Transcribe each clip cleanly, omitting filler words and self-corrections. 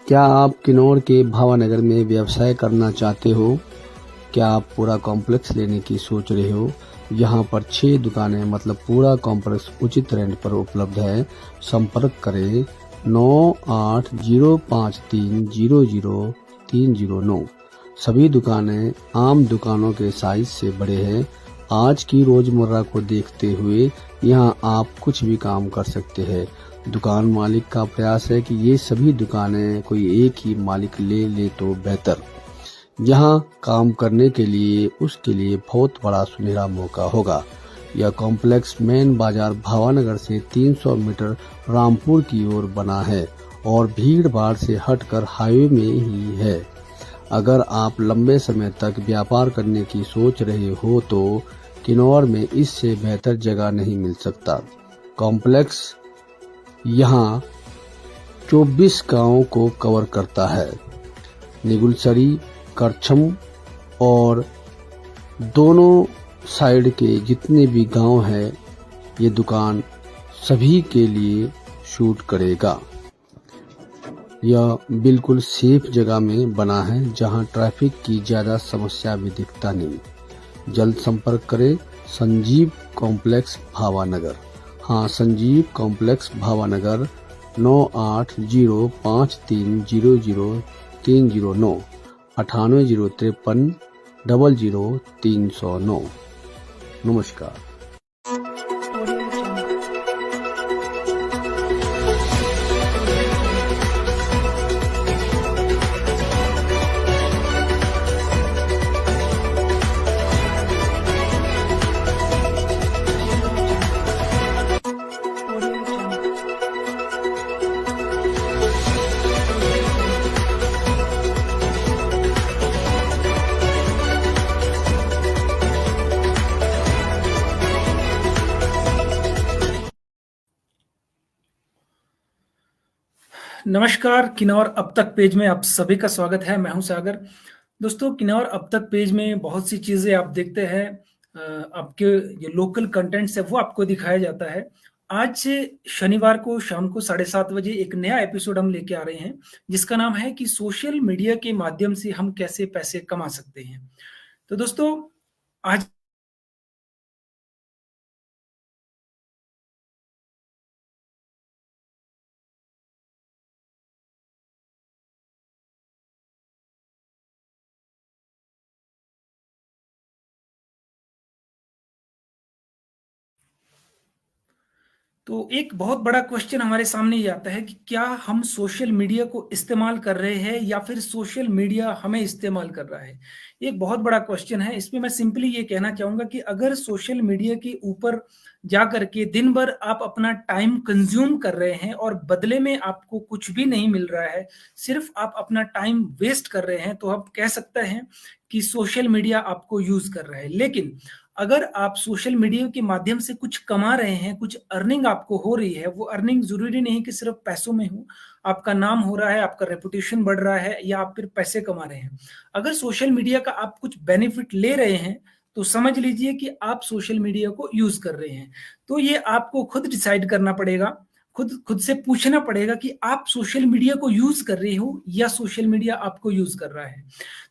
क्या आप किन्नौर के भावानगर में व्यवसाय करना चाहते हो? क्या आप पूरा कॉम्प्लेक्स लेने की सोच रहे हो? यहाँ पर 6 दुकानें मतलब पूरा कॉम्प्लेक्स उचित रेंट पर उपलब्ध है। संपर्क करें 9805300309। सभी दुकानें आम दुकानों के साइज से बड़े हैं। आज की रोजमर्रा को देखते हुए यहाँ आप कुछ भी काम कर सकते हैं। दुकान मालिक का प्रयास है कि ये सभी दुकानें कोई एक ही मालिक ले तो बेहतर। यहाँ काम करने के लिए उसके लिए बहुत बड़ा सुनहरा मौका होगा। यह कॉम्प्लेक्स मेन बाजार भावानगर से 300 मीटर रामपुर की ओर बना है और भीड़ भाड़ से हटकर हाईवे में ही है। अगर आप लंबे समय तक व्यापार करने की सोच रहे हो तो किन्नौर में इससे बेहतर जगह नहीं मिल सकता। कॉम्प्लेक्स यहाँ 24 गांवों को कवर करता है। निगुलसरी, करछम और दोनों साइड के जितने भी गांव हैं, ये दुकान सभी के लिए शूट करेगा। यह बिल्कुल सेफ जगह में बना है जहां ट्रैफिक की ज़्यादा समस्या भी दिखता नहीं। जल्द संपर्क करें संजीव कॉम्प्लेक्स भावानगर। हाँ, संजीव कॉम्प्लेक्स भावानगर 9805300309 9803 00309। नमस्कार। नमस्कार, किन्नौर अब तक पेज में आप सभी का स्वागत है। मैं हूं सागर। दोस्तों, किन्नौर अब तक पेज में बहुत सी चीज़ें आप देखते हैं। आपके जो लोकल कंटेंट्स है वो आपको दिखाया जाता है। आज से शनिवार को शाम को 7:30 बजे एक नया एपिसोड हम लेके आ रहे हैं, जिसका नाम है कि सोशल मीडिया के माध्यम से हम कैसे पैसे कमा सकते हैं। तो दोस्तों, आज तो एक बहुत बड़ा क्वेश्चन हमारे सामने ये आता है कि क्या हम सोशल मीडिया को इस्तेमाल कर रहे हैं या फिर सोशल मीडिया हमें इस्तेमाल कर रहा है। एक बहुत बड़ा क्वेश्चन है। इसमें मैं सिंपली ये कहना चाहूंगा कि अगर सोशल मीडिया के ऊपर जा करके दिन भर आप अपना टाइम कंज्यूम कर रहे हैं और बदले में आपको कुछ भी नहीं मिल रहा है, सिर्फ आप अपना टाइम वेस्ट कर रहे हैं, तो आप कह सकते हैं कि सोशल मीडिया आपको यूज कर रहा है। लेकिन अगर आप सोशल मीडिया के माध्यम से कुछ कमा रहे हैं, कुछ अर्निंग आपको हो रही है, वो अर्निंग जरूरी नहीं कि सिर्फ पैसों में हो। आपका नाम हो रहा है, आपका रेपुटेशन बढ़ रहा है, या आप फिर पैसे कमा रहे हैं। अगर सोशल मीडिया का आप कुछ बेनिफिट ले रहे हैं, तो समझ लीजिए कि आप सोशल मीडिया को यूज कर रहे हैं। तो ये आपको खुद डिसाइड करना पड़ेगा, खुद खुद से पूछना पड़ेगा कि आप सोशल मीडिया को यूज कर रहे हो या सोशल मीडिया आपको यूज कर रहा है।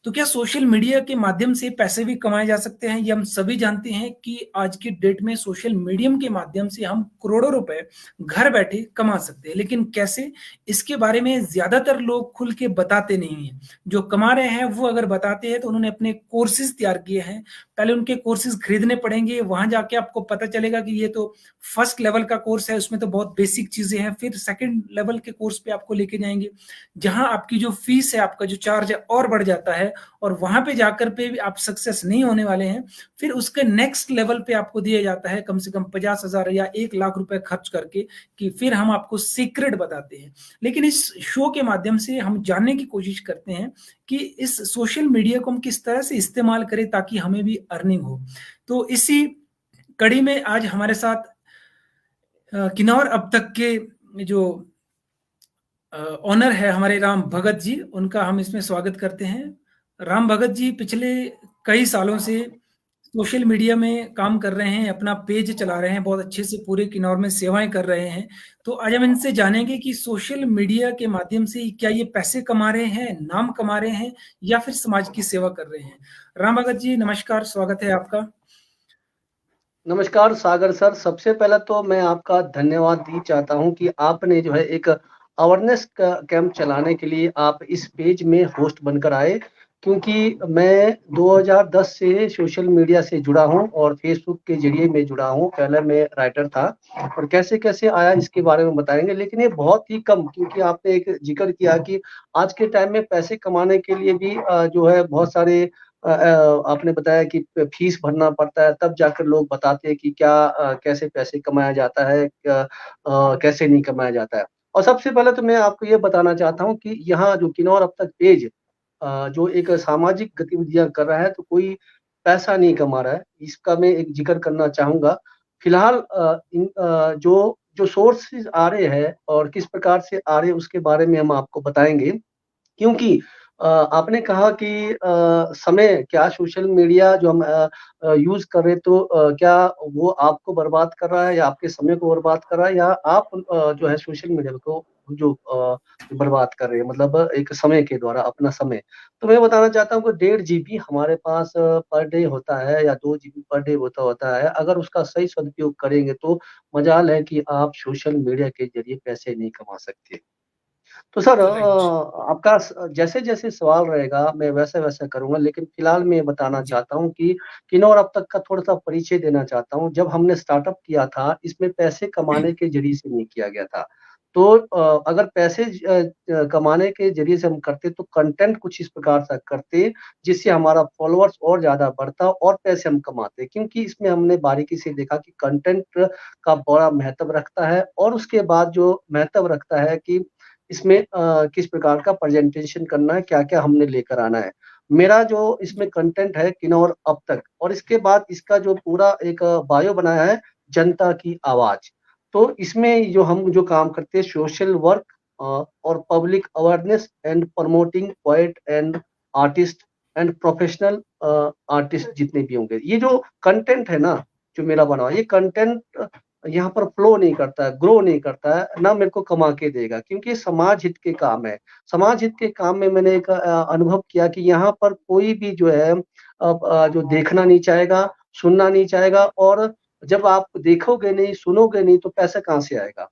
तो क्या सोशल मीडिया के माध्यम से पैसे भी कमाए जा सकते हैं? ये हम सभी जानते हैं कि आज की डेट में सोशल मीडियम के माध्यम से हम करोड़ों रुपए घर बैठे कमा सकते हैं। लेकिन कैसे, इसके बारे में ज्यादातर लोग खुल के बताते नहीं हैं। जो कमा रहे हैं वो अगर बताते हैं तो उन्होंने अपने कोर्सेज तैयार किए हैं। पहले उनके कोर्सेज खरीदने पड़ेंगे, वहां जाके आपको पता चलेगा कि ये तो फर्स्ट लेवल का कोर्स है, उसमें तो बहुत बेसिक चीजें हैं। फिर सेकंड लेवल के कोर्स पे आपको लेके जाएंगे, जहां आपकी जो फीस है, आपका जो चार्ज है और बढ़ जाता है, और वहां पे जाकर पे भी आप सक्सेस नहीं होने वाले हैं। फिर उसके नेक्स्ट लेवल पे आपको दिया जाता है कम से कम 50,000 या 1 लाख रुपए खर्च करके, कि फिर हम आपको सीक्रेट बताते हैं। लेकिन इस शो के माध्यम से हम जानने की कोशिश करते हैं कि इस सोशल मीडिया को हम किस तरह से इस्तेमाल करें ताकि हमें भी अर्निंग हो। तो इसी कड़ी में आज हमारे साथ किन्नौर अब तक के जो ऑनर है हमारे राम भगत जी, उनका हम इसमें स्वागत करते हैं। राम भगत जी पिछले कई सालों से सोशल मीडिया में काम कर रहे हैं, अपना पेज चला रहे हैं, बहुत अच्छे से पूरे किन्नौर में सेवाएं कर रहे हैं। तो आज हम इनसे जानेंगे कि सोशल मीडिया के माध्यम से क्या ये पैसे कमा रहे हैं, नाम कमा रहे हैं, या फिर समाज की सेवा कर रहे हैं। राम भगत जी, नमस्कार, स्वागत है आपका। नमस्कार सागर सर, सबसे पहले तो मैं आपका धन्यवाद दी चाहता हूं कि आपने जो है एक अवेयरनेस कैंप चलाने के लिए आप इस पेज में होस्ट बनकर आए, क्योंकि मैं 2010 से सोशल मीडिया से जुड़ा हूं और फेसबुक के जरिए मैं जुड़ा हूं। पहले मैं राइटर था और कैसे कैसे आया इसके बारे में बताएंगे, लेकिन ये बहुत ही कम, क्योंकि आपने एक जिक्र किया कि आज के टाइम में पैसे कमाने के लिए भी जो है बहुत सारे आपने बताया कि फीस भरना पड़ता है, तब जाकर लोग बताते हैं कि क्या कैसे पैसे कमाया जाता है, कैसे नहीं कमाया जाता है। और सबसे पहले तो मैं आपको ये बताना चाहता हूँ कि यहाँ जो किन्नौर अब तक पेज जो एक सामाजिक गतिविधियां कर रहा है, तो कोई पैसा नहीं कमा रहा है, इसका मैं एक जिक्र करना चाहूंगा। फिलहाल जो जो सोर्सेज आ रहे हैं और किस प्रकार से आ रहे हैं उसके बारे में हम आपको बताएंगे, क्योंकि आपने कहा कि समय क्या सोशल मीडिया जो हम यूज़ कर रहे हैं, तो क्या वो आपको बर्बाद कर रहा है या आपके समय को बर्बाद कर रहा है, या आप जो है सोशल मीडिया को जो बर्बाद कर रहे हैं, मतलब एक समय के द्वारा अपना समय। तो मैं बताना चाहता हूँ कि 1.5 जीबी हमारे पास पर डे होता है या 2 जीबी पर डे होता है। अगर उसका सही सदुपयोग करेंगे तो मजाल है कि आप सोशल मीडिया के ज़रिए पैसे नहीं कमा सकते। तो सर राइट। आपका जैसे-जैसे सवाल रहेगा मैं वैसा-वैसा करूँगा, लेकिन फ़िलहाल मैं ये बताना जी। चाहता हूँ कि किन्नौर अब तक का थोड़ा-सा परिचय देना चाहता हूँ। जब हमने स्टार्टअप किया था, इसमें पैसे कमाने के ज़रिए से नहीं किया गया था। तो अगर पैसे कमाने के ज़रिए से हम करते तो कंटेंट कुछ इस प्रकार से करते, जिससे हमारा फॉलोअर्स और ज़्यादा बढ़ता और पैसे हम कमाते। क्योंकि इसमें हमने बारीकी से देखा कि कंटेंट का बड़ा महत्व रखता है, और उसके बाद जो महत्व रखता है कि इसमें किस प्रकार का प्रेजेंटेशन करना है, क्या-क्या हमने लेकर आना है। मेरा जो इसमें कंटेंट है किन्नौर अब तक, और इसके बाद इसका जो पूरा एक बायो बनाया है, जनता की आवाज़। तो इसमें जो हम जो काम करते हैं सोशल वर्क और public awareness and promoting poet and artist and professional artist जितने भी होंगे। ये जो कंटेंट है ना, जो मेरा बना हुआ, ये कंटेंट यहाँ पर फ्लो नहीं करता है, ग्रो नहीं करता है, ना मेरे को कमा के देगा, क्योंकि ये समाज हित के काम है। समाज हित के काम में मैंने एक अनुभव किया कि यहाँ पर कोई भी जो है जो देखना नहीं चाहेगा, सुनना नहीं चाहेगा, और जब आप देखोगे नहीं, सुनोगे नहीं तो पैसा कहाँ से आएगा?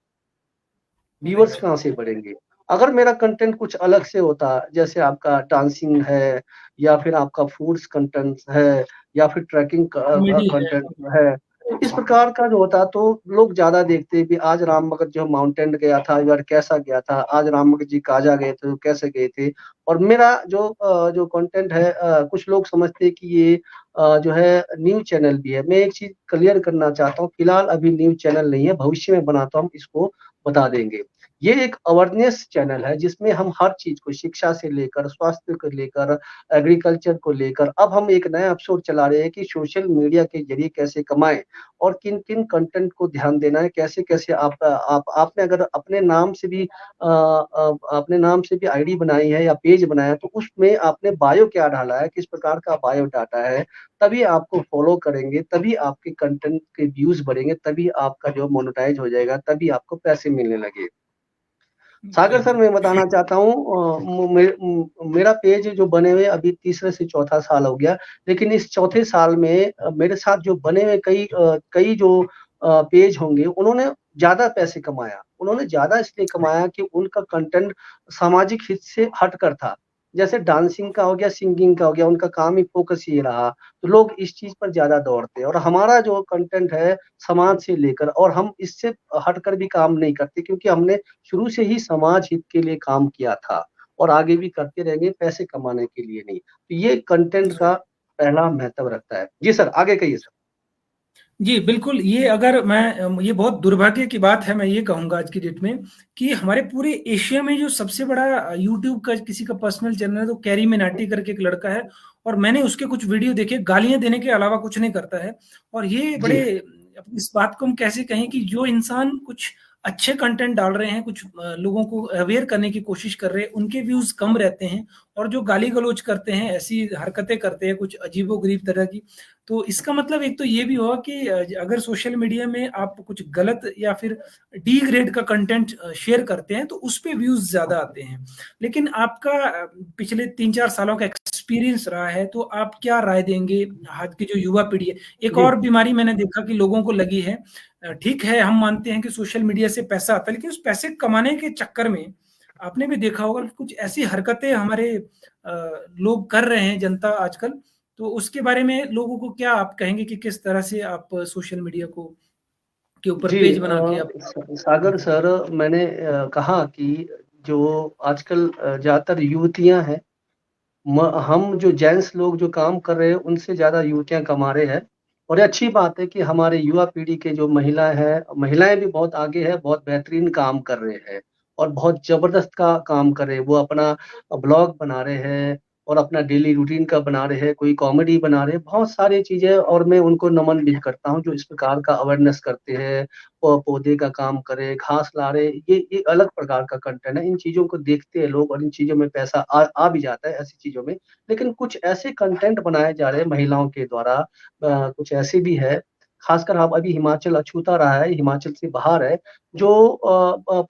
Viewers right. कहाँ से बढ़ेंगे? अगर मेरा कंटेंट कुछ अलग से होता, जैसे आपका डांसिंग है या फिर आपका फूड्स कंटेंट है या फिर ट्रैकिंग कॉमेडी है। कंटेंट है, इस प्रकार का जो होता तो लोग ज़्यादा देखते भी। आज राम भगत जो माउंटेन गया था, इस बार कैसा गया था? आज राम भगत जी काजा गए थे, तो कैसे गए थे? और मेरा जो कंटेंट है, कुछ लोग समझते हैं कि ये जो है न्यूज़ चैनल भी है। मैं एक चीज़ क्लियर करना चाहता हूँ, फिलहाल अभी न्यूज़ चैनल नहीं है, भविष्य में बनाता हूँ, इसको बता देंगे। ये एक अवेयरनेस चैनल है जिसमें हम हर चीज़ को, शिक्षा से लेकर, स्वास्थ्य को लेकर, एग्रीकल्चर को लेकर, अब हम एक नया एपिसोड चला रहे हैं कि सोशल मीडिया के ज़रिए कैसे कमाएँ और किन-किन कंटेंट को ध्यान देना है, कैसे-कैसे आपने अगर अपने नाम से भी आईडी बनाई है या पेज बनाया है, तो उसमें आपने बायो क्या डाला है, किस प्रकार का बायो डाटा है, तभी आपको फॉलो करेंगे, तभी आपके कंटेंट के व्यूज़ बढ़ेंगे, तभी आपका जो मोनेटाइज़ हो जाएगा, तभी आपको पैसे मिलने लगे। सागर राइट। सर, मैं बताना चाहता हूँ मेरा पेज जो बने हुए अभी तीसरे से चौथा साल हो गया, लेकिन इस चौथे साल में मेरे साथ जो बने हुए कई जो पेज होंगे, उन्होंने ज़्यादा पैसे कमाया। उन्होंने ज़्यादा इसलिए कमाया कि उनका कंटेंट सामाजिक हित से हटकर था। जैसे डांसिंग का हो गया, सिंगिंग का हो गया, उनका काम ही फ़ोकस ये रहा, तो लोग इस चीज़ पर ज़्यादा दौड़ते हैं, और हमारा जो कंटेंट है समाज से लेकर, और हम इससे हटकर भी काम नहीं करते, क्योंकि हमने शुरू से ही समाज हित के लिए काम किया था और आगे भी करते रहेंगे, पैसे कमाने के लिए नहीं। तो ये कंटेंट का पहला महत्व रखता है। जी सर, आगे कहिए सर। जी, बिल्कुल, ये अगर ये बहुत दुर्भाग्य की बात है, मैं ये कहूँगा आज की डेट में कि हमारे पूरे एशिया में जो सबसे बड़ा यूट्यूब का किसी का पर्सनल चैनल है, तो कैरी मिनाटी करके एक लड़का है, और मैंने उसके कुछ वीडियो देखे, गालियाँ देने के अलावा कुछ नहीं करता है। और ये जी। बड़े, अब इस बात को हम कैसे कहें कि जो इंसान कुछ अच्छे कंटेंट डाल रहे हैं, कुछ लोगों को अवेयर करने की कोशिश कर रहे हैं, उनके व्यूज़ कम रहते हैं, और जो गाली-गलौच करते हैं, ऐसी हरकतें करते हैं, कुछ अजीबो-गरीब तरह की, तो इसका मतलब एक तो ये भी हुआ कि अगर सोशल मीडिया में आप कुछ गलत या फिर डी ग्रेड का कंटेंट शेयर करते हैं तो उस पे व्यूज ज्यादा आते हैं। लेकिन आपका पिछले 3-4 सालों का एक्सपीरियंस रहा है, तो आप क्या राय देंगे आज की जो युवा पीढ़ी है? एक जी और बीमारी मैंने देखा कि लोगों को लगी है, ठीक है हम मानते हैं कि सोशल मीडिया से पैसा आता है, लेकिन उस पैसे कमाने के चक्कर में आपने भी देखा होगा कि कुछ ऐसी हरकतें हमारे लोग कर रहे हैं, जनता आजकल। तो उसके बारे में लोगों को क्या आप कहेंगे कि किस तरह से आप सोशल मीडिया को के ऊपर जी पेज बना के आप? सागर सर, मैंने कहा कि जो आजकल ज्यादातर युवतियां हैं, हम जो जेंट्स लोग जो काम कर रहे हैं उनसे ज्यादा युवतियां कमा रहे हैं। और ये अच्छी बात है कि हमारे युवा पीढ़ी के जो महिलाएं भी बहुत आगे है, बहुत बेहतरीन काम कर रहे हैं और बहुत जबरदस्त का काम कर रहे हैं। वो अपना ब्लॉग बना रहे हैं और अपना डेली रूटीन का बना रहे हैं, कोई कॉमेडी बना रहे हैं, बहुत सारी चीजें। और मैं उनको नमन भी करता हूँ जो इस प्रकार का अवेयरनेस करते हैं, पौधे का काम करे, घास ला रहे। ये अलग प्रकार का कंटेंट है। इन चीजों को देखते हैं लोग और इन चीजों में पैसा आ भी जाता है ऐसी चीजों में। लेकिन कुछ ऐसे कंटेंट बनाए जा रहे हैं महिलाओं के द्वारा, कुछ ऐसे भी है, खासकर आप अभी हिमाचल अछूता रहा है, हिमाचल से बाहर है, जो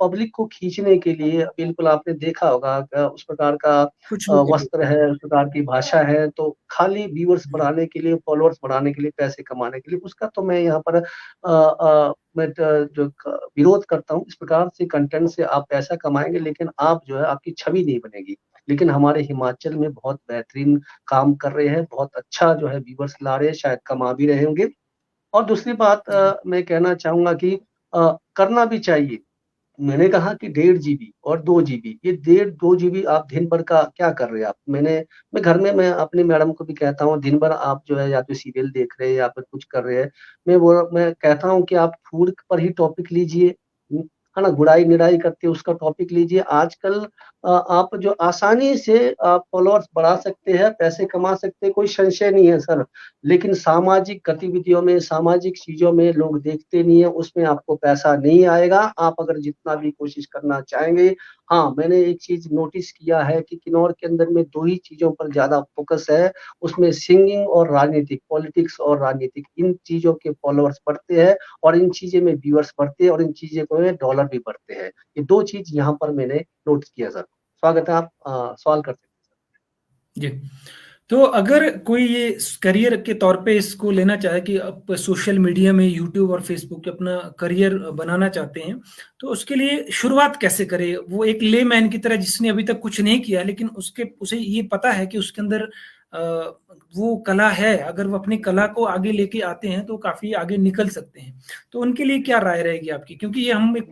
पब्लिक को खींचने के लिए, बिल्कुल आपने देखा होगा उस प्रकार का कुछ लोग हैं वस्त्र है, उस प्रकार की भाषा है, तो खाली व्यूअर्स बढ़ाने के लिए, फॉलोअर्स बढ़ाने के लिए, पैसे कमाने के लिए, उसका तो मैं यहाँ पर मैं जो विरोध करता हूँ। इस प्रकार से कंटेंट से आप पैसा कमाएंगे लेकिन आप जो है आपकी छवि नहीं बनेगी। लेकिन हमारे हिमाचल में बहुत बेहतरीन काम कर रहे हैं, बहुत अच्छा जो है व्यूअर्स ला रहे हैं, शायद कमा भी रहे होंगे। और दूसरी बात जी। मैं कहना चाहूंगा कि करना भी चाहिए। मैंने कहा कि 1.5 GB और 2 GB, ये 1.5 2 GB आप दिन भर का क्या कर रहे हैं आप? मैं घर में मैं अपनी मैडम को भी कहता हूँ, दिन भर आप जो है या तो सीरियल देख रहे हैं या फिर कुछ कर रहे हैं। मैं कहता हूँ कि आप फूड पर ही टॉपिक लीजिए, है ना, गुड़ाई निराई करते उसका टॉपिक लीजिए। आजकल आप जो आसानी से आप फॉलोअर्स बढ़ा सकते हैं, पैसे कमा सकते हैं, कोई संशय नहीं है सर। लेकिन सामाजिक गतिविधियों में, सामाजिक चीजों में लोग देखते नहीं है, उसमें आपको पैसा नहीं आएगा, आप अगर जितना भी कोशिश करना चाहेंगे। हाँ, मैंने एक चीज नोटिस किया है कि किन्नौर के अंदर में 2 ही चीजों पर ज्यादा फोकस है, उसमें सिंगिंग और राजनीतिक, पॉलिटिक्स और राजनीतिक, इन चीजों के फॉलोअर्स बढ़ते हैं और इन चीजें में व्यूअर्स बढ़ते हैं और इन चीजों में डॉलर भी बढ़ते हैं। ये 2 चीज यहाँ पर मैंने नोटिस किया सर। स्वागत है, आप सवाल कर सकते जी। तो अगर कोई ये करियर के तौर पे इसको लेना चाहे कि आप सोशल मीडिया में यूट्यूब और फेसबुक पे अपना करियर बनाना चाहते हैं, तो उसके लिए शुरुआत कैसे करे? वो एक लेमैन की तरह जिसने अभी तक कुछ नहीं किया, लेकिन उसे ये पता है कि उसके अंदर वो कला है, अगर वो अपनी कला को आगे लेके आते हैं तो काफी आगे निकल सकते हैं। तो उनके लिए क्या राय रहेगी आपकी? क्योंकि ये हम एक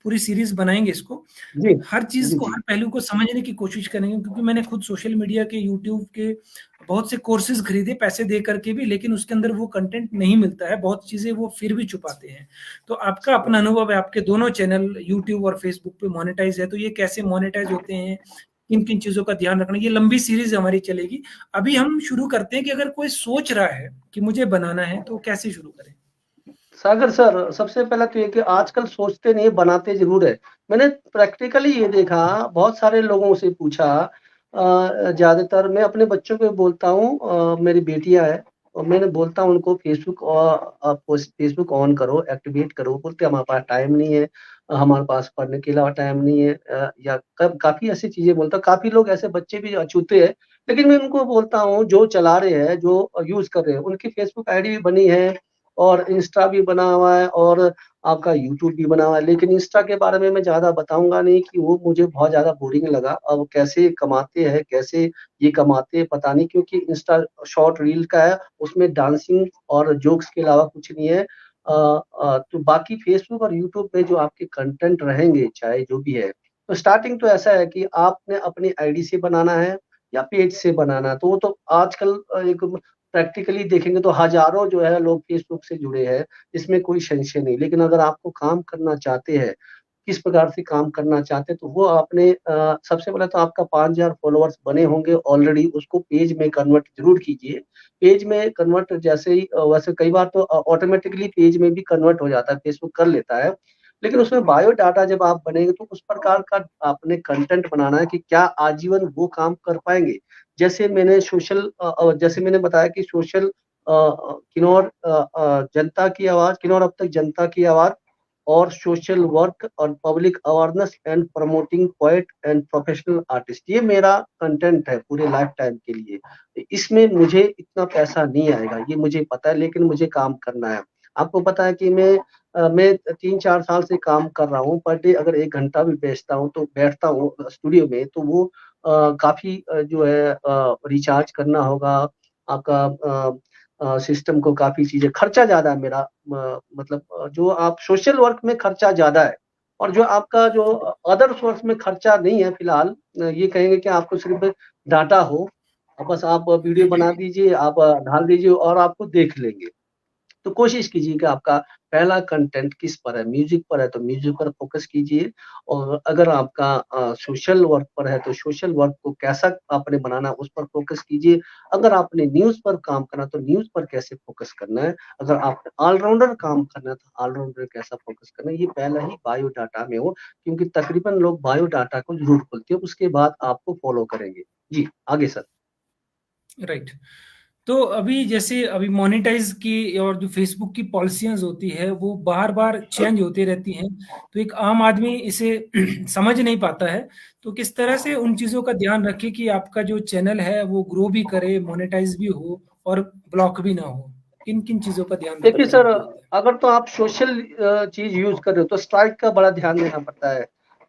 पूरी सीरीज बनाएंगे इसको, हैं। जी हर चीज जी को, जी। हर पहलू को समझने की कोशिश करेंगे, क्योंकि मैंने खुद सोशल मीडिया के, यूट्यूब के बहुत से कोर्सेज खरीदे पैसे दे करके भी, लेकिन उसके अंदर वो कंटेंट नहीं मिलता है, बहुत चीजें वो फिर भी छुपाते हैं। तो आपका अपना अनुभव है, आपके दोनों चैनल यूट्यूब और फेसबुक पे मोनेटाइज है, तो ये कैसे मोनेटाइज होते हैं, किन किन चीजों का ध्यान रखना, ये लंबी सीरीज हमारी चलेगी। अभी हम शुरू करते हैं कि अगर कोई सोच रहा है कि मुझे बनाना है तो कैसे शुरू करें? सागर सर, सबसे पहला तो ये कि आजकल सोचते नहीं, बनाते जरूर है। मैंने प्रैक्टिकली ये देखा, बहुत सारे लोगों से पूछा, ज्यादातर मैं अपने बच्चों को बोलता हूँ, मेरी बेटियां हैं और मैंने बोलता हूँ उनको फेसबुक और फेसबुक ऑन करो, एक्टिवेट करो। बोलते हमारे पास टाइम नहीं है, हमारे पास पढ़ने के अलावा टाइम नहीं है, या काफी ऐसी चीजें बोलता हूँ। काफी लोग ऐसे बच्चे भी अछूते हैं, लेकिन मैं उनको बोलता हूँ जो चला रहे हैं, जो यूज कर रहे हैं, उनकी फेसबुक आईडी भी बनी है और इंस्टा भी बना हुआ है और आपका यूट्यूब भी बना हुआ है। लेकिन इंस्टा के बारे में मैं ज्यादा बताऊंगा नहीं कि वो मुझे बहुत ज्यादा बोरिंग लगा। अब कैसे कमाते हैं, कैसे ये कमाते हैं पता नहीं, क्योंकि इंस्टा शॉर्ट रील का है, उसमें डांसिंग और जोक्स के अलावा कुछ नहीं है। तो बाकी फेसबुक और यूट्यूब पे जो आपके कंटेंट रहेंगे, चाहे जो भी है, तो स्टार्टिंग तो ऐसा है कि आपने अपनी आईडी से बनाना है या पेज से बनाना है। तो वो तो आजकल एक प्रैक्टिकली देखेंगे तो हजारों जो है लोग फेसबुक से जुड़े हैं, इसमें कोई संशय नहीं। लेकिन अगर आपको काम करना चाहते हैं, किस प्रकार से काम करना चाहते हैं, तो वो आपने सबसे पहले तो आपका 5,000 फॉलोअर्स बने होंगे ऑलरेडी, उसको पेज में कन्वर्ट जरूर कीजिए। पेज में कन्वर्ट जैसे ही वैसे कई बार तो ऑटोमेटिकली पेज में भी कन्वर्ट हो जाता है, फेसबुक कर लेता है। लेकिन उसमें बायो डाटा जब आप बनेंगे तो उस प्रकार का आपने कंटेंट बनाना है कि क्या आजीवन वो काम कर पाएंगे। जैसे जैसे मैंने बताया कि सोशल किन्नौर जनता की आवाज़, किन्नौर अब तक जनता की आवाज़, और सोशल वर्क और public awareness and promoting poet and professional artist, ये मेरा कंटेंट है पूरे लाइफ टाइम के लिए। इसमें मुझे इतना पैसा नहीं आएगा, ये मुझे पता है, लेकिन मुझे काम करना है। आपको पता है कि मैं 3-4 साल से काम कर रहा हूँ। पर डे अगर 1 घंटा भी बैठता हूँ स्टूडियो में, तो वो काफ़ी जो है रिचार्ज करना होगा आपका सिस्टम को, काफ़ी चीज़ें खर्चा ज़्यादा है मेरा। मतलब जो आप सोशल वर्क में खर्चा ज़्यादा है, और जो आपका जो अदर सोर्स में खर्चा नहीं है फिलहाल। ये कहेंगे कि आपको सिर्फ डाटा हो, बस आप वीडियो बना दीजिए, आप डाल दीजिए और आपको देख लेंगे। तो कोशिश कीजिए कि आपका पहला कंटेंट किस पर है, म्यूज़िक पर है तो म्यूज़िक पर फ़ोकस कीजिए, और अगर आपका सोशल वर्क पर है तो सोशल वर्क को कैसा आपने बनाना है उस पर फ़ोकस कीजिए। अगर आपने न्यूज़ पर काम करना है तो न्यूज़ पर कैसे फ़ोकस करना है। अगर आपने ऑलराउंडर काम करना है तो ऑलराउंडर कैसा फ़ोकस करना है, ये पहला ही बायोडाटा में हो, क्योंकि तकरीबन लोग बायोडाटा को ज़रूर खोलते हैं, उसके बाद आपको फ़ॉलो करेंगे। जी, आगे सर। राइट। तो अभी जैसे अभी मोनेटाइज की और जो फेसबुक की पॉलिसियां होती है वो बार बार चेंज होती रहती हैं, तो एक आम आदमी इसे समझ नहीं पाता है। तो किस तरह से उन चीज़ों का ध्यान रखे कि आपका जो चैनल है वो ग्रो भी करे, मोनेटाइज भी हो और ब्लॉक भी ना हो? किन किन चीज़ों का ध्यान देखिए रखना सर, जरूरी होता है? अगर तो आप सोशल चीज़ यूज़ कर रहे हो तो स्ट्राइक का बड़ा ध्यान देना पड़ता है।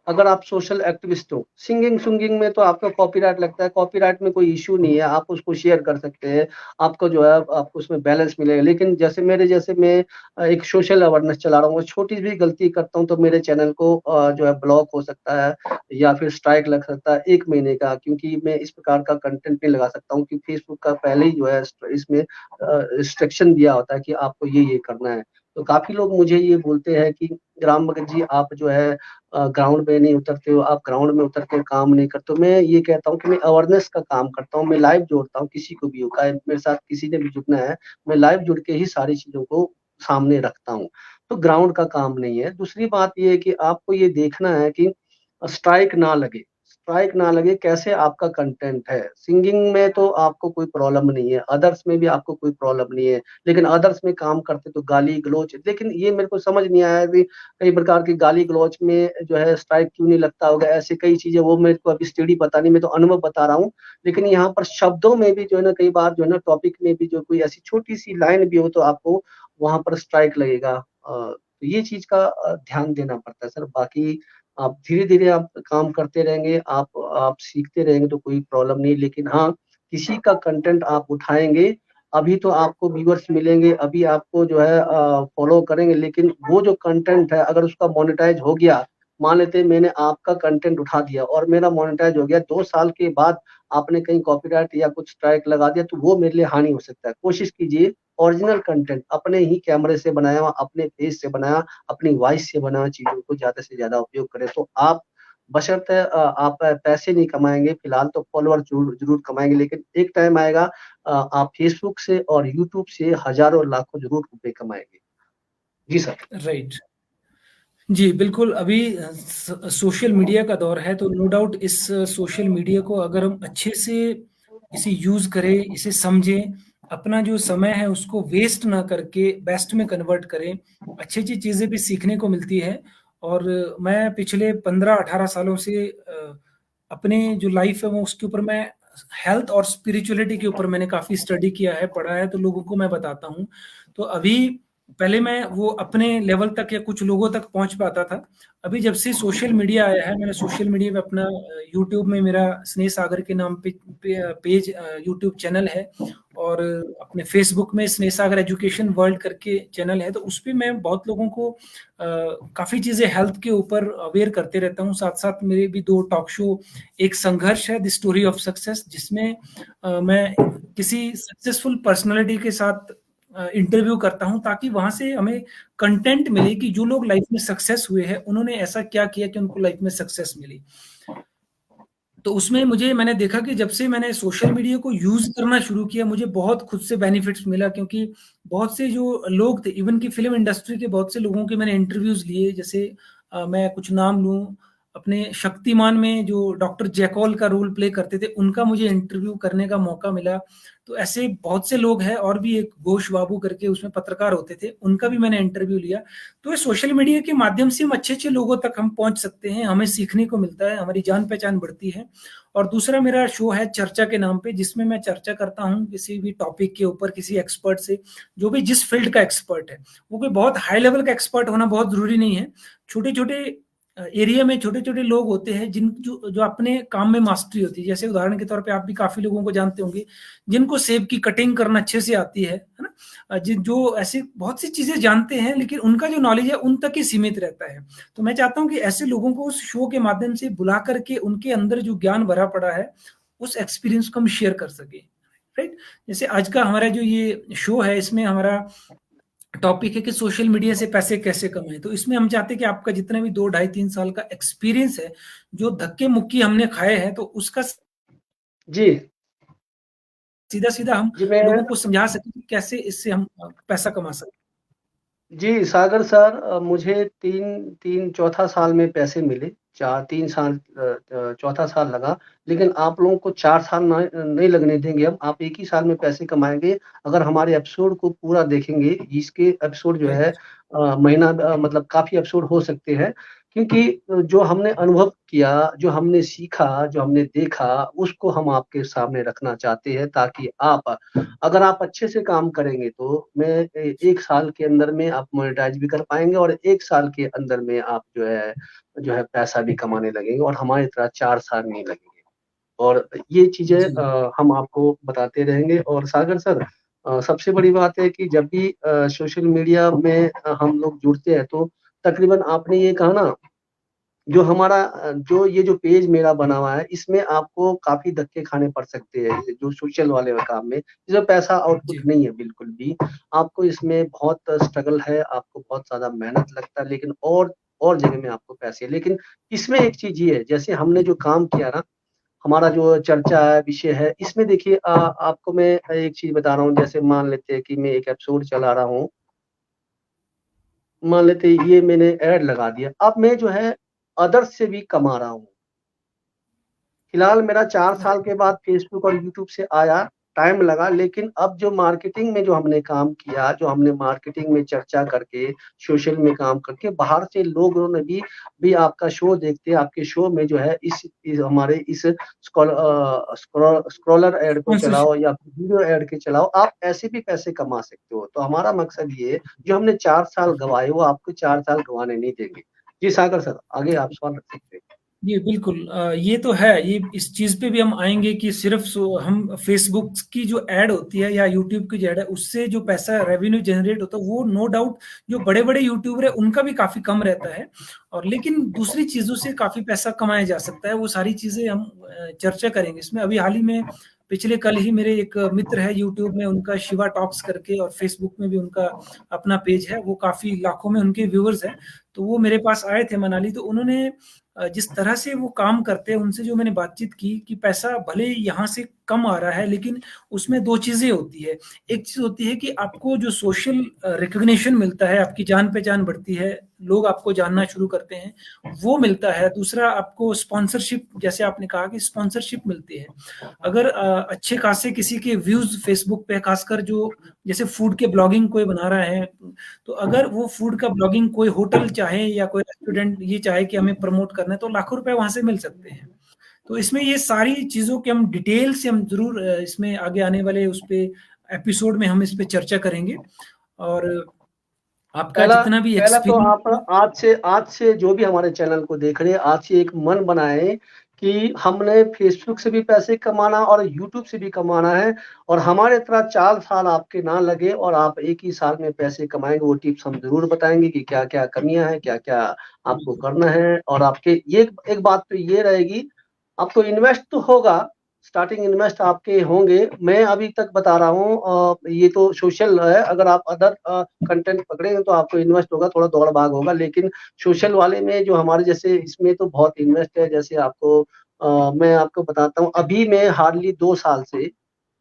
अगर आप सोशल एक्टिविस्ट हो, सिंगिंग में तो आपका कॉपीराइट लगता है, कॉपीराइट में कोई इश्यू नहीं है, आप उसको शेयर कर सकते हैं, आपका जो है आपको उसमें बैलेंस मिलेगा। लेकिन जैसे मैं एक सोशल अवेयरनेस चला रहा हूँ, छोटी भी गलती करता हूँ तो मेरे चैनल को जो है ब्लॉक हो सकता है, या फिर स्ट्राइक लग सकता है 1 महीने का, क्योंकि मैं इस प्रकार का कंटेंट नहीं लगा सकता हूँ, क्योंकि फेसबुक का पहले ही जो है इसमें रिस्ट्रिक्शन दिया होता है कि आपको ये करना है। तो काफ़ी लोग मुझे ये बोलते हैं कि राम भगत जी, आप जो है ग्राउंड पे नहीं उतरते हो, आप ग्राउंड में उतर के काम नहीं करते हो। मैं ये कहता हूँ कि मैं अवेयरनेस का काम करता हूँ, मैं लाइव जोड़ता हूँ किसी को भी हो, चाहे मेरे साथ किसी ने भी जुड़ना है, मैं लाइव जुड़ के ही सारी चीज़ों को सामने रखता हूँ। तो ग्राउंड का काम नहीं है। दूसरी बात ये है कि आपको ये देखना है कि स्ट्राइक ना लगे कैसे आपका कंटेंट है। सिंगिंग में तो आपको कोई प्रॉब्लम नहीं है, अदर्स में भी आपको कोई प्रॉब्लम नहीं है, लेकिन अदर्स में काम करते तो गाली-गलौच, लेकिन ये मेरे को समझ नहीं आया कि कई प्रकार की गाली-गलौच में जो है स्ट्राइक क्यों नहीं लगता होगा, ऐसी कई चीज़ें, वो मेरे को अभी स्टडी पता नहीं, मैं तो अनुभव बता रहा हूँ। लेकिन यहाँ पर शब्दों में भी जो है ना, कई बार जो है ना टॉपिक में भी जो कोई ऐसी छोटी-सी लाइन भी हो तो आपको वहाँ पर स्ट्राइक लगेगा। तो ये चीज़ का ध्यान देना पड़ता है सर। बाकी आप धीरे-धीरे आप काम करते रहेंगे, आप सीखते रहेंगे तो कोई प्रॉब्लम नहीं। लेकिन हाँ, किसी का कंटेंट आप उठाएँगे, अभी तो आपको व्यूअर्स मिलेंगे, अभी आपको जो है फॉलो करेंगे, लेकिन वो जो कंटेंट है अगर उसका मोनेटाइज़ हो गया, मान लेते हैं मैंने आपका कंटेंट उठा दिया और मेरा मोनेटाइज़ हो गया, 2 साल के बाद आपने कहीं कॉपीराइट या कुछ स्ट्राइक लगा दिया, तो वो मेरे लिए हानि हो सकता है। कोशिश कीजिए ओरिजिनल कंटेंट अपने ही कैमरे से बनाया हुआ, अपने फेस से बनाया, अपनी वॉइस से बना चीज़ों को ज़्यादा से ज़्यादा उपयोग करें, तो आप बशर्ते आप पैसे नहीं कमाएँगे, फिलहाल तो फॉलोअर ज़रूर ज़रूर कमाएँगे, लेकिन एक टाइम आएगा आप फेसबुक से और यूट्यूब से हज़ारों लाखों ज़रूर रुपए कमाएँगे। जी सर। राइट। जी, बिल्कुल। अभी सोशल मीडिया का दौर है, तो नो डाउट इस सोशल मीडिया को अगर हम अच्छे से इसे यूज़ करें, इसे समझें, अपना जो समय है उसको वेस्ट ना करके बेस्ट में कन्वर्ट करें, अच्छी-अच्छी चीज़ें भी सीखने को मिलती है। और मैं पिछले 15-18 सालों से अपने जो लाइफ़ है वो उसके ऊपर मैं हेल्थ और स्पिरिचुअलिटी के ऊपर मैंने काफ़ी स्टडी किया है, पढ़ा है, तो लोगों को मैं बताता हूँ। तो अभी पहले मैं वो अपने लेवल तक या कुछ लोगों तक पहुँच पाता था। अभी जब से सोशल मीडिया आया है, मैंने सोशल मीडिया पे अपना यूट्यूब में मेरा स्नेह सागर के नाम पे पेज यूट्यूब चैनल है, और अपने फेसबुक में स्नेह सागर एजुकेशन वर्ल्ड करके चैनल है, तो उसपे मैं बहुत लोगों को काफ़ी चीज़ें हेल्थ के ऊपर अवेयर करते रहता हूँ। साथ-साथ मेरे भी 2 टॉक शो, एक संघर्ष है द स्टोरी ऑफ सक्सेस, जिसमें मैं किसी सक्सेसफुल पर्सनैलिटी के साथ इंटरव्यू करता हूँ, ताकि वहाँ से हमें कंटेंट मिले कि जो लोग लाइफ में सक्सेस हुए हैं, उन्होंने ऐसा क्या किया कि उनको लाइफ में सक्सेस मिली। तो उसमें मैंने देखा कि जब से मैंने सोशल मीडिया को यूज़ करना शुरू किया, मुझे बहुत खुद से बेनिफिट्स मिला, क्योंकि बहुत से जो लोग थे, इवन कि फ़िल्म इंडस्ट्री के बहुत से लोगों के मैंने इंटरव्यूज़ लिए। जैसे मैं कुछ नाम लूँ, अपने शक्तिमान में जो डॉक्टर जैकॉल का रोल प्ले करते थे, उनका मुझे इंटरव्यू करने का मौका मिला। तो ऐसे बहुत से लोग हैं, और भी एक घोष बाबू करके उसमें पत्रकार होते थे, उनका भी मैंने इंटरव्यू लिया। तो ये सोशल मीडिया के माध्यम से हम अच्छे-अच्छे लोगों तक हम पहुँच सकते हैं, हमें सीखने को मिलता है, हमारी जान-पहचान बढ़ती है। और दूसरा मेरा शो है चर्चा के नाम पे, जिसमें मैं चर्चा करता हूँ किसी भी टॉपिक के ऊपर, किसी एक्सपर्ट से, जो भी जिस फील्ड का एक्सपर्ट है। वो कोई बहुत हाई लेवल का एक्सपर्ट होना बहुत ज़रूरी नहीं है। छोटे-छोटे एरिया में छोटे-छोटे लोग होते हैं जो अपने काम में मास्टरी होती है। जैसे उदाहरण के तौर पे आप भी काफ़ी लोगों को जानते होंगे, जिनको सेब की कटिंग करना अच्छे से आती है ना? जो ऐसी बहुत सी चीज़ें जानते हैं, लेकिन उनका जो नॉलेज है उन तक ही सीमित रहता है। तो मैं चाहता हूँ कि ऐसे लोगों को उस शो के माध्यम से बुला कर के उनके अंदर जो ज्ञान भरा पड़ा है, उस एक्सपीरियंस को हम शेयर कर सकें, राइट? जैसे आज का हमारा जो ये शो है, इसमें हमारा टॉपिक है कि सोशल मीडिया से पैसे कैसे कमाएं। तो इसमें हम चाहते हैं कि आपका जितना भी 2 ढाई 3 साल का एक्सपीरियंस है, जो धक्के मुक्की हमने खाए हैं, तो उसका जी, सीधा-सीधा हम जी मैं लोगों को समझा सकें कि कैसे इससे हम पैसा कमा सकते जी, सागर सर, मुझे 3 चौथा साल में पैसे मिले। 3 साल, चौथा साल लगा, लेकिन आप लोगों को 4 साल नहीं लगने देंगे हम। आप एक ही साल में पैसे कमाएँगे, अगर हमारे एपिसोड को पूरा देखेंगे। इसके एपिसोड जो हैं। है राइट, महीना, मतलब काफ़ी एपिसोड हो सकते हैं, क्योंकि जो हमने अनुभव किया, जो हमने सीखा, जो हमने देखा, उसको हम आपके सामने रखना चाहते हैं, ताकि आप, अगर आप अच्छे से काम करेंगे तो मैं 1 साल के अंदर में आप मोनेटाइज़ भी कर पाएँगे, और 1 साल के अंदर में आप जो है पैसा भी कमाने लगेंगे, और हमारी तरह 4 साल नहीं लगेंगे। और ये चीज़ें जी, हम आपको बताते रहेंगे। और सागर सर, सबसे बड़ी बात है कि जब भी सोशल मीडिया में हम लोग जुड़ते हैं, तो तकरीबन आपने ये कहा ना, जो हमारा जो ये जो पेज मेरा बना हुआ है, इसमें आपको काफ़ी धक्के खाने पड़ सकते हैं, ये जो सोशल वाले काम में, इसमें पैसा आउटपुट जी, नहीं है बिल्कुल भी। आपको इसमें बहुत स्ट्रगल है, आपको बहुत ज़्यादा मेहनत लगता है, लेकिन और जगह में आपको पैसे, लेकिन इसमें एक चीज़ ये है, जैसे हमने जो काम किया ना, हमारा जो चर्चा है, विषय है, इसमें देखिए, आपको मैं एक चीज़ बता रहा हूँ। जैसे मान लेते हैं कि मैं एक एपिसोड चला रहा हूँ, मान लेते हैं ये मैंने ऐड लगा दिया, अब मैं जो है अदर्स से भी कमा रहा हूँ। फिलहाल मेरा 4 साल राइट, के बाद फ़ेसबुक और यूट्यूब से आया, टाइम लगा, लेकिन अब जो मार्केटिंग में जो हमने काम किया, जो हमने मार्केटिंग में चर्चा करके, सोशल में काम करके, बाहर से लोगों ने भी आपका शो देखते हैं, आपके शो में जो है इस हमारे इस स्क्रॉलर ऐड को चलाओ, स्पॉन्सरशिप। या वीडियो ऐड के चलाओ, आप ऐसे भी पैसे कमा सकते हो। तो हमारा मकसद ये है, जो हमने 4 साल गँवाए, वो आपको 4 साल गँवाने नहीं देंगे। जी सागर सर, आगे आप सवाल रख सकते हैं। जी, बिल्कुल। ये तो है, ये इस चीज़ पे भी हम आएँगे कि सिर्फ़ हम फ़ेसबुक की जो ऐड होती है या यूट्यूब की जो ऐड है, उससे जो पैसा रेवेन्यू जनरेट होता है, वो नो डाउट जो बड़े-बड़े यूट्यूबर हैं, उनका भी काफ़ी कम रहता है। और लेकिन दूसरी चीज़ों से काफ़ी पैसा कमाया जा सकता है, वो सारी चीज़ें हम चर्चा करेंगे इसमें। अभी हाल ही में पिछले कल ही मेरे एक मित्र है यूट्यूब में, उनका शिवा टॉक्स करके, और फ़ेसबुक में भी उनका अपना पेज है, वो काफ़ी लाखों में उनके व्यूअर्स हैं। तो वो मेरे पास आए थे मनाली, तो उन्होंने जिस तरह से वो काम करते हैं, उनसे जो मैंने बातचीत की कि पैसा भले यहाँ से कम आ रहा है, लेकिन उसमें 2 चीज़ें होती है। एक चीज़ होती है कि आपको जो सोशल रिकॉग्निशन मिलता है, आपकी जान-पहचान बढ़ती है, लोग आपको जानना शुरू करते हैं, वो मिलता है। दूसरा, आपको स्पॉन्सरशिप, जैसे आपने कहा कि स्पॉन्सरशिप मिलती है। अगर अच्छे खासे किसी के व्यूज़ फ़ेसबुक पे, खासकर जो जैसे फूड के ब्लॉगिंग कोई बना रहा है, तो अगर वो फूड का ब्लॉगिंग कोई होटल चाहे या कोई रेस्टोरेंट ये चाहे कि हमें प्रमोट करना है, तो लाखों रुपए वहाँ से मिल सकते हैं। तो इसमें ये सारी चीज़ों के हम डिटेल से हम ज़रूर इसमें आगे आने वाले उस पे एपिसोड में हम इस पे चर्चा करेंगे। और आपका पहला जितना भी पहला तो आप एक्सपीरियंस। आज से जो भी हमारे चैनल को देख रहे हैं, आज से एक मन बनाएँ कि हमने फ़ेसबुक से भी पैसे कमाना और यूट्यूब से भी कमाना है, और हमारे तरह 4 साल आपके ना लगे और आप एक ही साल में पैसे कमाएँगे। वो टिप्स हम ज़रूर बताएँगे कि क्या-क्या कमियाँ हैं, क्या-क्या आपको करना है, और आपके ये एक एक बात तो ये रहेगी, आपको इन्वेस्ट तो होगा, स्टार्टिंग इन्वेस्ट आपके होंगे। मैं अभी तक बता रहा हूँ, ये तो सोशल है, अगर आप अदर कंटेंट पकड़ेंगे तो आपको इन्वेस्ट होगा, थोड़ा दौड़-भाग होगा, लेकिन सोशल वाले में जो हमारे जैसे, इसमें तो बहुत इन्वेस्ट है। जैसे आपको मैं आपको बताता हूँ, अभी मैं हार्डली 2 साल से,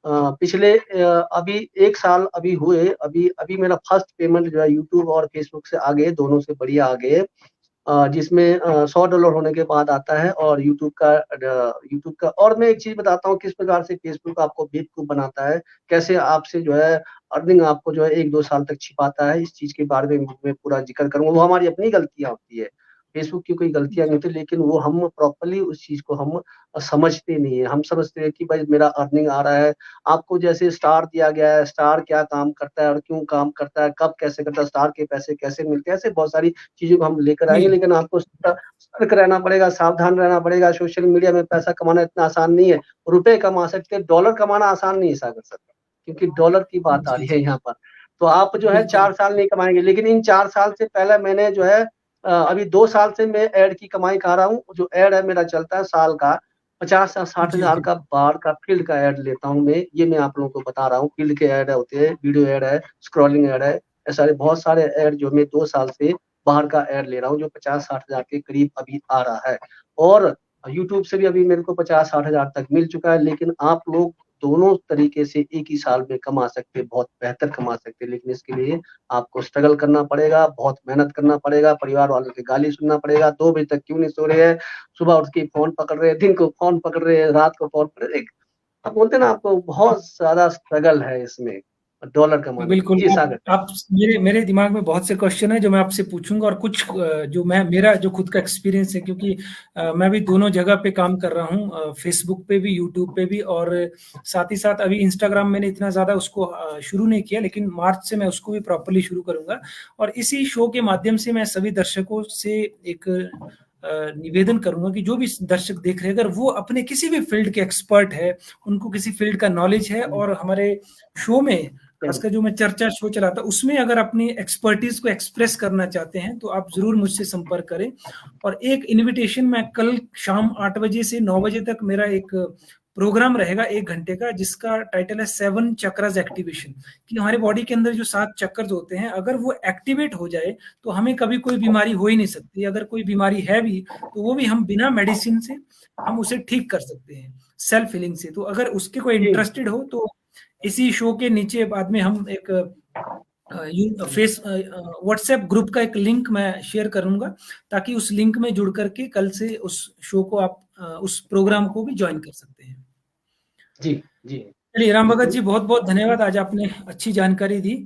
पिछले अभी 1 साल अभी हुए, अभी अभी मेरा फर्स्ट पेमेंट जो है यूट्यूब और फेसबुक से आ गए, दोनों से बढ़िया आ गए। जिसमें $100 होने के बाद आता है, और यूट्यूब का। और मैं एक चीज बताता हूँ किस प्रकार से फेसबुक आपको बेवकूफ बनाता है, कैसे आपसे जो है अर्निंग आपको जो है 1-2 साल तक छिपाता है। इस चीज के बारे में मैं पूरा जिक्र करूंगा। वो हमारी अपनी गलतियां होती है, फेसबुक की कोई गलतियां नहीं होती, लेकिन वो हम प्रॉपरली उस चीज को हम समझते नहीं है। हम समझते हैं कि भाई मेरा अर्निंग आ रहा है। आपको जैसे स्टार दिया गया है, स्टार क्या काम करता है और क्यों काम करता है, कब कैसे करता है, स्टार के पैसे कैसे मिलते हैं, ऐसे बहुत सारी चीजों को हम लेकर आएंगे। जी लेकिन आपको सतर्क रहना पड़ेगा, सावधान रहना पड़ेगा। सोशल मीडिया में पैसा कमाना इतना आसान नहीं है। रुपए कमा सकते हैं, डॉलर कमाना आसान नहीं है सागर सर, क्योंकि डॉलर की बात आ जी रही जी है यहाँ पर। तो आप जो है बिल्कुल 4 साल नहीं कमाएंगे, लेकिन इन 4 साल से पहले मैंने जो है अभी 2 साल से मैं एड की कमाई कर रहा हूँ। जो एड है मेरा चलता है साल का 50 से 60 जी हजार जी का बाहर का फील्ड का एड लेता हूँ मैं। ये मैं आप लोगों को बता रहा हूँ, फील्ड के एड होते हैं, वीडियो एड है, स्क्रॉलिंग एड है, ऐसे सारे बहुत सारे एड जो मैं 2 साल से बाहर का एड ले रहा हूँ, जो 50-60 हजार के करीब अभी आ रहा है। और यूट्यूब से भी अभी मेरे को 50-60 हजार तक मिल चुका है। लेकिन आप लोग दोनों तरीके से एक ही साल में कमा सकते हैं, बहुत बेहतर कमा सकते हैं। लेकिन इसके लिए आपको स्ट्रगल करना पड़ेगा, बहुत मेहनत करना पड़ेगा, परिवार वालों की गाली सुनना पड़ेगा। 2 बजे तक क्यों नहीं सो रहे हैं, सुबह उठ के फोन पकड़ रहे हैं, दिन को फोन पकड़ रहे हैं, रात को फोन पकड़ रहे हैं। आप बोलते हैं ना, आपको बहुत ज्यादा स्ट्रगल है इसमें डॉलर कमाने में। बिल्कुल। जी सागर। आप मेरे मेरे दिमाग में बहुत से क्वेश्चन है जो मैं आपसे पूछूंगा, और कुछ जो मैं मेरा जो खुद का एक्सपीरियंस है, क्योंकि मैं भी दोनों जगह पे काम कर रहा हूँ, फेसबुक पे भी, यूट्यूब पे भी, और साथ ही साथ अभी इंस्टाग्राम मैंने इतना ज़्यादा उसको शुरू नहीं किया, लेकिन मार्च से मैं उसको भी प्रॉपरली शुरू करूंगा। और इसी शो के माध्यम से मैं सभी दर्शकों से एक निवेदन करूंगा कि जो भी दर्शक देख रहे हैं, अगर वो अपने किसी भी फील्ड के एक्सपर्ट है, उनको किसी फील्ड का नॉलेज है, और हमारे शो में खासकर जो मैं चर्चा शो चलाता उसमें अगर अपनी एक्सपर्टीज को एक्सप्रेस करना चाहते हैं, तो आप जरूर मुझसे संपर्क करें। और एक इनविटेशन, मैं कल शाम 8 बजे से 9 बजे तक मेरा एक प्रोग्राम रहेगा 1 घंटे का, जिसका टाइटल है 7 चक्रस एक्टिवेशन। कि हमारे बॉडी के अंदर जो 7 चक्र होते हैं, अगर वो एक्टिवेट हो जाए तो हमें कभी कोई बीमारी हो ही नहीं सकती। अगर कोई बीमारी है भी, तो वो भी हम बिना मेडिसिन से हम उसे ठीक कर सकते हैं, सेल्फ हीलिंग से। तो अगर उसके कोई जी इंटरेस्टेड हो, तो इसी शो के नीचे बाद में हम एक फेस व्हाट्सएप ग्रुप का एक लिंक मैं शेयर करूंगा, ताकि उस लिंक में जुड़ करके कल से उस शो को आप उस प्रोग्राम को भी ज्वाइन कर सकते हैं। जी जी चलिए राम भगत बिल्कुल। जी, बहुत बहुत धन्यवाद, आज आपने अच्छी जानकारी दी।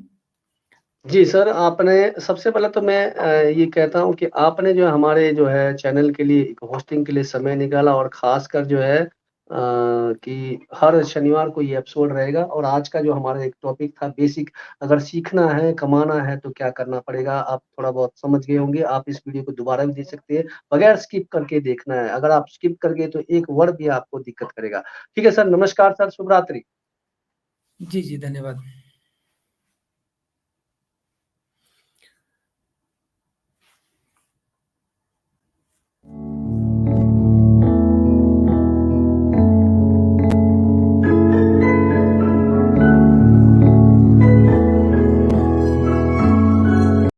जी सर, आपने सबसे पहले तो मैं ये कहता हूँ कि आपने जो हमारे जो है चैनल के लिए एक होस्टिंग के लिए समय निकाला, और खासकर जो है कि हर शनिवार को ये एपिसोड रहेगा। और आज का जो हमारा एक टॉपिक था बेसिक, अगर सीखना है कमाना है तो क्या करना पड़ेगा, आप थोड़ा बहुत समझ गए होंगे। आप इस वीडियो को दोबारा भी देख सकते हैं, बगैर स्किप करके देखना है। अगर आप स्किप कर गए तो एक वर्ड भी आपको दिक्कत करेगा। ठीक है सर, नमस्कार सर, शुभ रात्रि। जी जी, धन्यवाद।